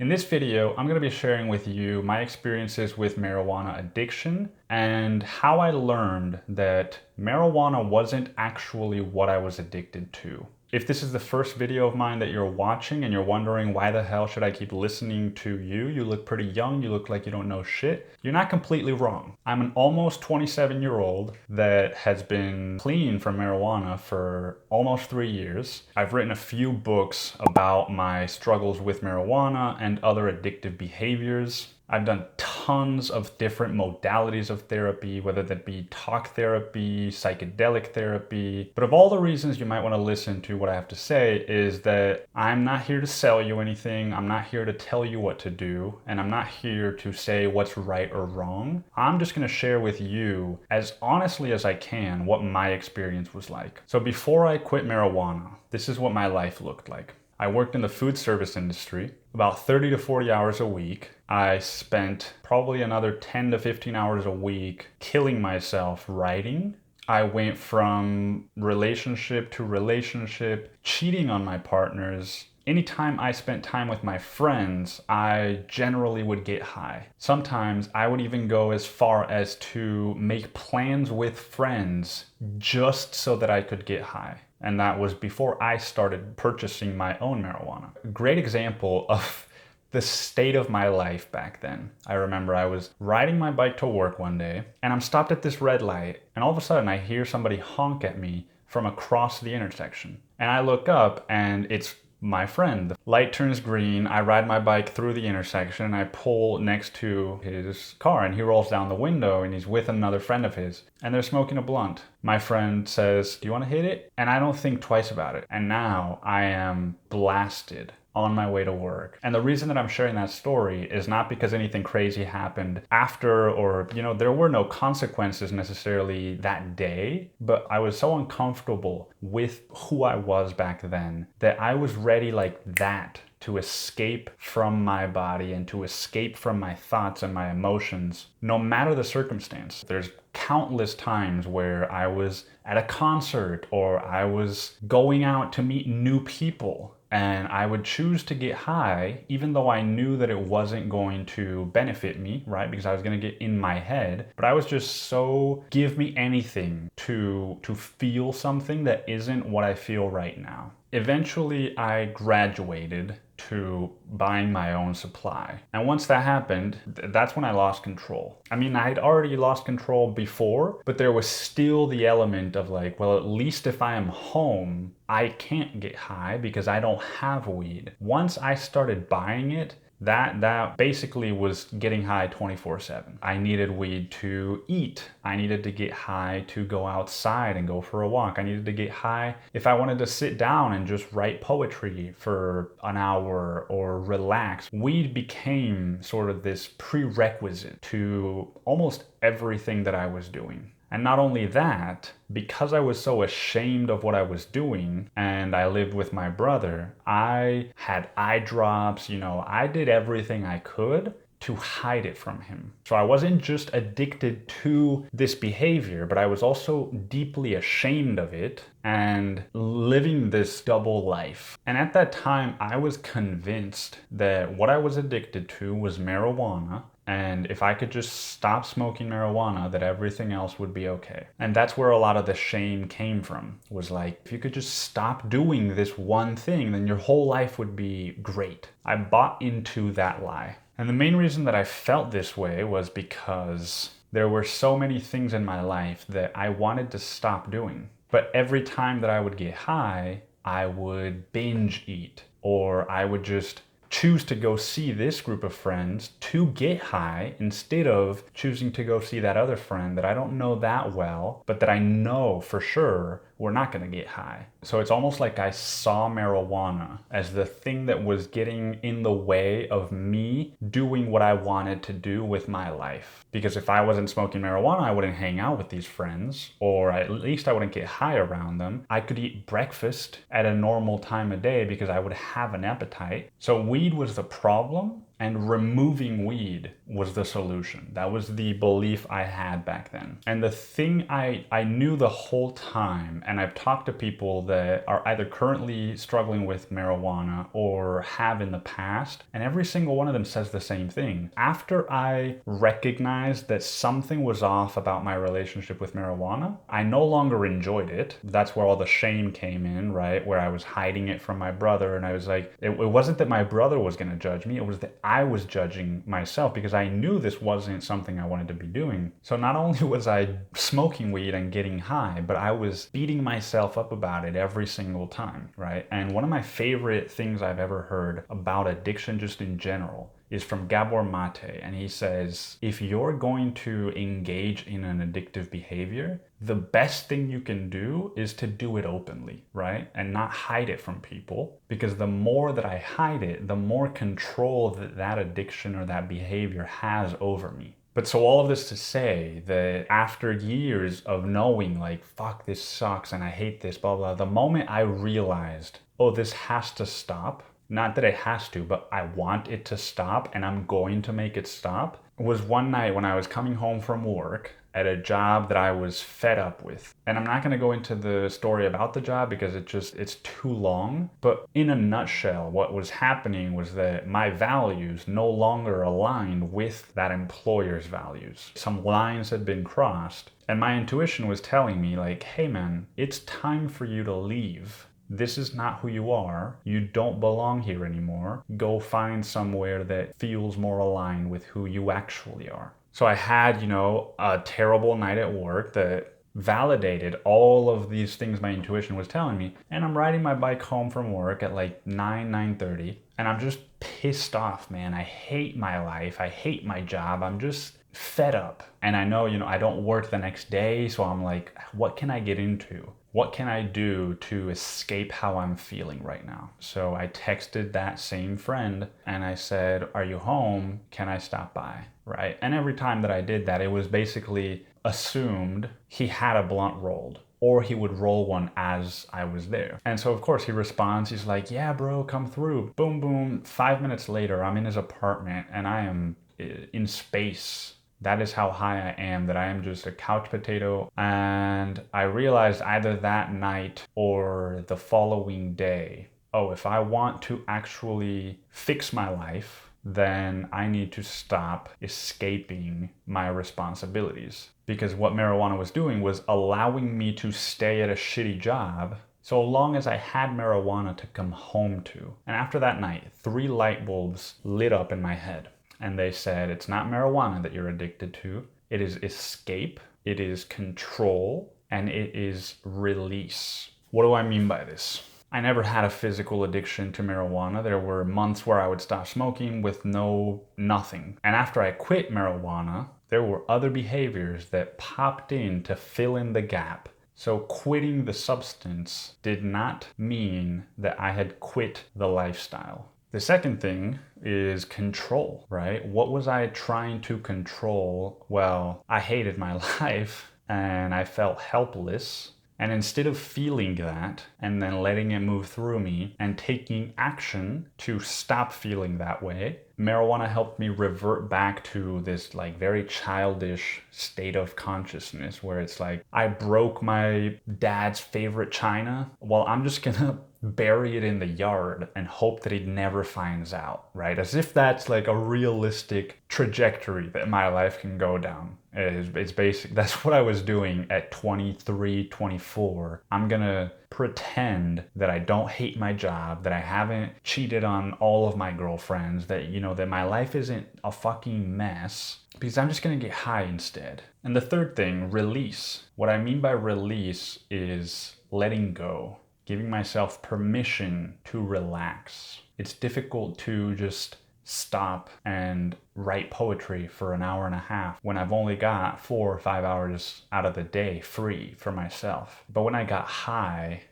In this video, I'm going to be sharing with you my experiences with marijuana addiction and how I learned that marijuana wasn't actually what I was addicted to. If this is the first video of mine that you're watching and you're wondering why the hell should I keep listening to you, you look pretty young, you look like you don't know shit, you're not completely wrong. I'm an almost 27-year-old that has been clean from marijuana for almost 3 years. I've written a few books about my struggles with marijuana and other addictive behaviors. I've done tons of different modalities of therapy, whether that be talk therapy, psychedelic therapy. But of all the reasons you might want to listen to what I have to say is that I'm not here to sell you anything. I'm not here to tell you what to do. And I'm not here to say what's right or wrong. I'm just going to share with you as honestly as I can what my experience was like. So before I quit marijuana, this is what my life looked like. I worked in the food service industry about 30 to 40 hours a week. I spent probably another 10 to 15 hours a week killing myself writing. I went from relationship to relationship, cheating on my partners. Anytime I spent time with my friends, I generally would get high. Sometimes I would even go as far as to make plans with friends just so that I could get high. And that was before I started purchasing my own marijuana. A great example of the state of my life back then. I remember I was riding my bike to work one day and I'm stopped at this red light and all of a sudden I hear somebody honk at me from across the intersection. And I look up and it's my friend. The light turns green, I ride my bike through the intersection and I pull next to his car and he rolls down the window and he's with another friend of his and they're smoking a blunt. My friend says, "Do you want to hit it?" And I don't think twice about it. And now I am blasted on my way to work. And the reason that I'm sharing that story is not because anything crazy happened after or, there were no consequences necessarily that day, but I was so uncomfortable with who I was back then that I was ready like that to escape from my body and to escape from my thoughts and my emotions, no matter the circumstance. There's countless times where I was at a concert or I was going out to meet new people and I would choose to get high even though I knew that it wasn't going to benefit me, right? Because I was going to get in my head. But I was just so give me anything to feel something that isn't what I feel right now. Eventually, I graduated to buying my own supply. And once that happened, that's when I lost control. I mean, I had already lost control before, but there was still the element of like, well, at least if I am home, I can't get high because I don't have weed. Once I started buying it, that basically was getting high 24/7. I needed weed to eat. I needed to get high to go outside and go for a walk. I needed to get high if I wanted to sit down and just write poetry for an hour or relax. Weed became sort of this prerequisite to almost everything that I was doing. And not only that, because I was so ashamed of what I was doing and I lived with my brother, I had eye drops, I did everything I could to hide it from him. So I wasn't just addicted to this behavior, but I was also deeply ashamed of it and living this double life. And at that time, I was convinced that what I was addicted to was marijuana. And if I could just stop smoking marijuana, that everything else would be okay. And that's where a lot of the shame came from, was like, if you could just stop doing this one thing, then your whole life would be great. I bought into that lie. And the main reason that I felt this way was because there were so many things in my life that I wanted to stop doing. But every time that I would get high, I would binge eat, or I would just choose to go see this group of friends to get high instead of choosing to go see that other friend that I don't know that well, but that I know for sure we're not going to get high. So it's almost like I saw marijuana as the thing that was getting in the way of me doing what I wanted to do with my life. Because if I wasn't smoking marijuana, I wouldn't hang out with these friends, or at least I wouldn't get high around them. I could eat breakfast at a normal time of day because I would have an appetite. So weed was the problem And removing weed was the solution. That was the belief I had back then. And the thing I knew the whole time, and I've talked to people that are either currently struggling with marijuana or have in the past, and every single one of them says the same thing. After I recognized that something was off about my relationship with marijuana, I no longer enjoyed it. That's where all the shame came in, right? Where I was hiding it from my brother, and I was like, it wasn't that my brother was going to judge me, it was that I was judging myself because I knew this wasn't something I wanted to be doing. So not only was I smoking weed and getting high, but I was beating myself up about it every single time, right? And one of my favorite things I've ever heard about addiction just in general is from Gabor Mate, and he says, if you're going to engage in an addictive behavior, the best thing you can do is to do it openly, right? And not hide it from people, because the more that I hide it, the more control that addiction or that behavior has over me. But so all of this to say that after years of knowing like, fuck, this sucks and I hate this, blah, blah, the moment I realized, oh, this has to stop, not that it has to, but I want it to stop and I'm going to make it stop, was one night when I was coming home from work at a job that I was fed up with. And I'm not going to go into the story about the job because it's too long. But in a nutshell, what was happening was that my values no longer aligned with that employer's values. Some lines had been crossed, and my intuition was telling me like, hey man, it's time for you to leave. This is not who you are. You don't belong here anymore. Go find somewhere that feels more aligned with who you actually are. So I had, a terrible night at work that validated all of these things my intuition was telling me. And I'm riding my bike home from work at like 9:30. And I'm just pissed off, man. I hate my life. I hate my job. I'm just fed up. And I know, I don't work the next day. So I'm like, what can I get into? What can I do to escape how I'm feeling right now? So I texted that same friend and I said, are you home? Can I stop by? Right? And every time that I did that, it was basically assumed he had a blunt rolled, or he would roll one as I was there. And so of course he responds, he's like, yeah, bro, come through. Boom, boom. 5 minutes later, I'm in his apartment and I am in space. That is how high I am, that I am just a couch potato. And I realized either that night or the following day, oh, if I want to actually fix my life, then I need to stop escaping my responsibilities. Because what marijuana was doing was allowing me to stay at a shitty job so long as I had marijuana to come home to. And after that night, 3 light bulbs lit up in my head. And they said, it's not marijuana that you're addicted to. It is escape, it is control, and it is release. What do I mean by this? I never had a physical addiction to marijuana. There were months where I would stop smoking with nothing. And after I quit marijuana, there were other behaviors that popped in to fill in the gap. So quitting the substance did not mean that I had quit the lifestyle. The second thing is control, right? What was I trying to control? Well, I hated my life and I felt helpless. And instead of feeling that and then letting it move through me and taking action to stop feeling that way, marijuana helped me revert back to this like very childish state of consciousness where it's like, I broke my dad's favorite china. Well, I'm just gonna bury it in the yard and hope that he never finds out, right? As if that's like a realistic trajectory that my life can go down. It's basic. That's what I was doing at 23, 24. I'm gonna pretend that I don't hate my job, that I haven't cheated on all of my girlfriends, that, that my life isn't a fucking mess, because I'm just gonna get high instead. And the third thing, release. What I mean by release is letting go. Giving myself permission to relax. It's difficult to just stop and write poetry for an hour and a half when I've only got 4 or 5 hours out of the day free for myself. But when I got high,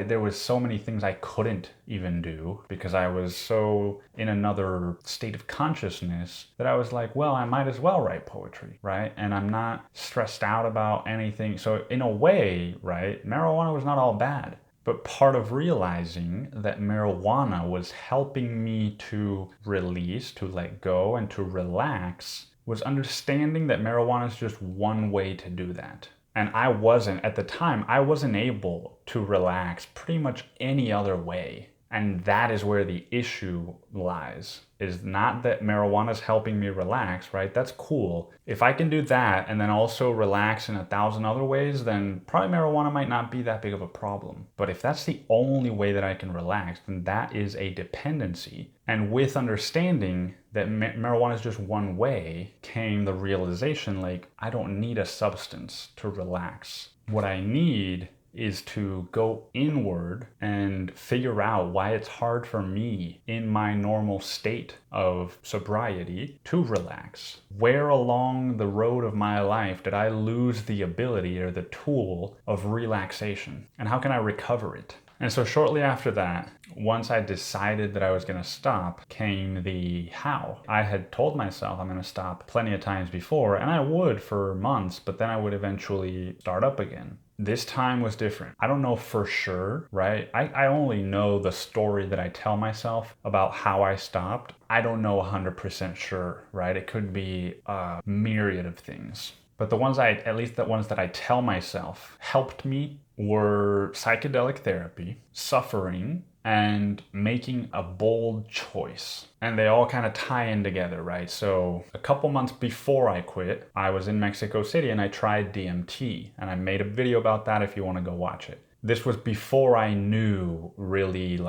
there was so many things I couldn't even do because I was so in another state of consciousness that I was like, well, I might as well write poetry, right? And I'm not stressed out about anything. So in a way, right, marijuana was not all bad. But part of realizing that marijuana was helping me to release, to let go, and to relax was understanding that marijuana is just one way to do that. And at the time, I wasn't able to relax pretty much any other way. And that is where the issue lies, is not that marijuana is helping me relax, right? That's cool. If I can do that and then also relax in 1,000 other ways, then probably marijuana might not be that big of a problem. But if that's the only way that I can relax, then that is a dependency. And with understanding that marijuana is just one way, came the realization, like, I don't need a substance to relax. What I need is to go inward and figure out why it's hard for me in my normal state of sobriety to relax. Where along the road of my life did I lose the ability or the tool of relaxation? And how can I recover it? And so shortly after that, once I decided that I was going to stop, came the how. I had told myself I'm going to stop plenty of times before, and I would for months, but then I would eventually start up again. This time was different. I don't know for sure, right? I only know the story that I tell myself about how I stopped. I don't know 100% sure, right? It could be a myriad of things. But at least the ones that I tell myself helped me were psychedelic therapy, suffering, and making a bold choice. And they all kind of tie in together, right? So a couple months before I quit, I was in Mexico City and I tried DMT. And I made a video about that if you want to go watch it. This was before I knew really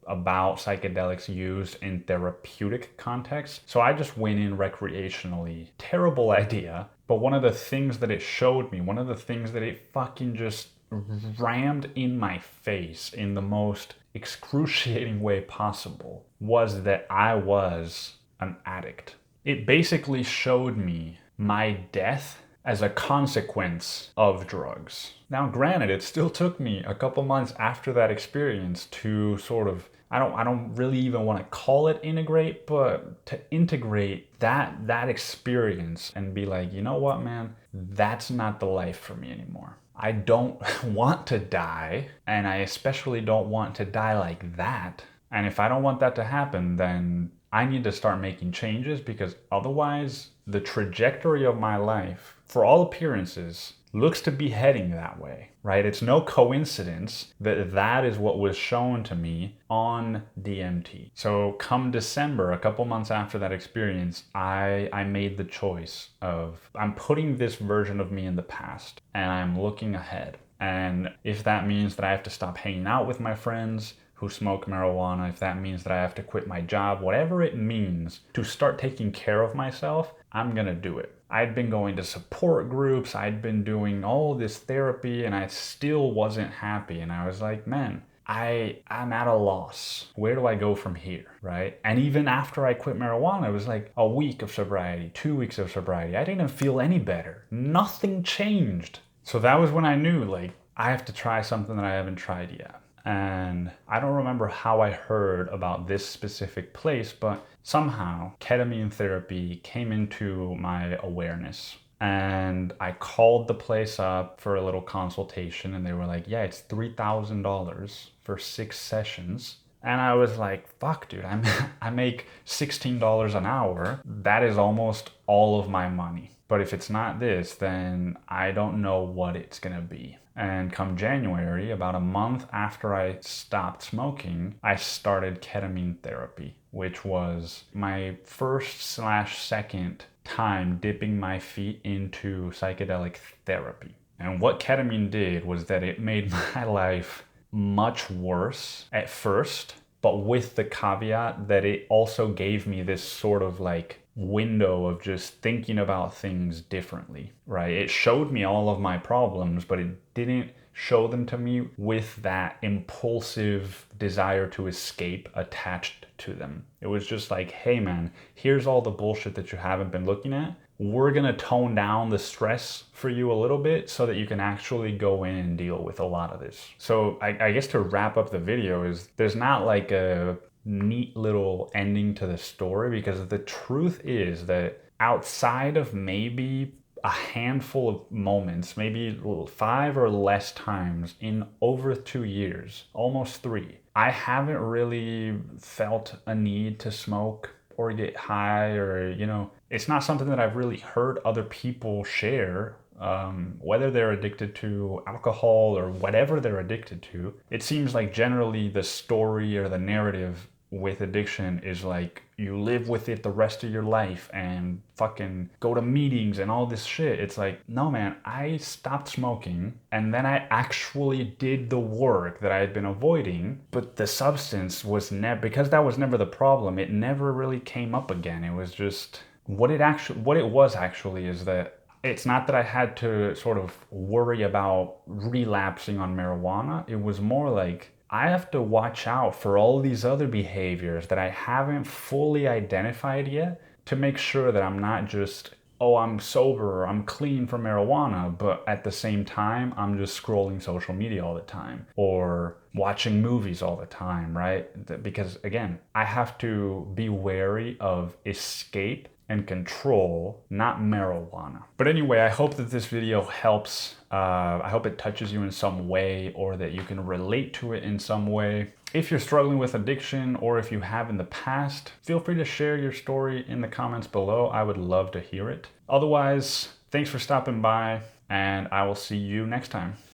about psychedelics used in therapeutic context. So I just went in recreationally. Terrible idea. But one of the things that it showed me, one of the things that it fucking just rammed in my face in the most excruciating way possible was that I was an addict. It basically showed me my death as a consequence of drugs. Now, granted, it still took me a couple months after that experience to sort of, I don't really even want to call it integrate, but to integrate that experience and be like, you know what, man, that's not the life for me anymore. I don't want to die, and I especially don't want to die like that. And if I don't want that to happen, then I need to start making changes, because otherwise the trajectory of my life, for all appearances, looks to be heading that way, right? It's no coincidence that that is what was shown to me on DMT. So come December, a couple months after that experience, I made the choice of, I'm putting this version of me in the past and I'm looking ahead. And if that means that I have to stop hanging out with my friends who smoke marijuana, if that means that I have to quit my job, whatever it means to start taking care of myself, I'm gonna do it. I'd been going to support groups, I'd been doing all this therapy, and I still wasn't happy. And I was like, man, I'm at a loss. Where do I go from here, right? And even after I quit marijuana, it was like a week of sobriety, 2 weeks of sobriety. I didn't feel any better. Nothing changed. So that was when I knew, like, I have to try something that I haven't tried yet. And I don't remember how I heard about this specific place, but somehow ketamine therapy came into my awareness. And I called the place up for a little consultation, and they were like, yeah, it's $3,000 for 6 sessions. And I was like, fuck, dude, I make $16 an hour. That is almost all of my money. But if it's not this, then I don't know what it's gonna be. And come January, about a month after I stopped smoking, I started ketamine therapy, which was my first/second time dipping my feet into psychedelic therapy. And what ketamine did was that it made my life much worse at first, but with the caveat that it also gave me this sort of like window of just thinking about things differently, right? It showed me all of my problems, but it didn't show them to me with that impulsive desire to escape attached to them. It was just like, hey man, here's all the bullshit that you haven't been looking at. We're gonna tone down the stress for you a little bit so that you can actually go in and deal with a lot of this. So I guess to wrap up the video is there's not like a neat little ending to the story, because the truth is that outside of maybe a handful of moments, maybe 5 or less times in over 2 years, almost 3. I haven't really felt a need to smoke or get high, or, it's not something that I've really heard other people share. Whether they're addicted to alcohol or whatever they're addicted to, it seems like generally the story or the narrative with addiction is like you live with it the rest of your life and fucking go to meetings and all this shit. It's like, no man, I stopped smoking and then I actually did the work that I had been avoiding, but the substance was never, because that was never the problem, it never really came up again. It was just what it was actually is that it's not that I had to sort of worry about relapsing on marijuana. It was more like I have to watch out for all these other behaviors that I haven't fully identified yet to make sure that I'm not just, oh, I'm sober, I'm clean from marijuana, but at the same time, I'm just scrolling social media all the time or watching movies all the time, right? Because again, I have to be wary of escape and control, not marijuana. But anyway, I hope that this video helps. I hope it touches you in some way or that you can relate to it in some way. If you're struggling with addiction or if you have in the past, feel free to share your story in the comments below. I would love to hear it. Otherwise, thanks for stopping by and I will see you next time.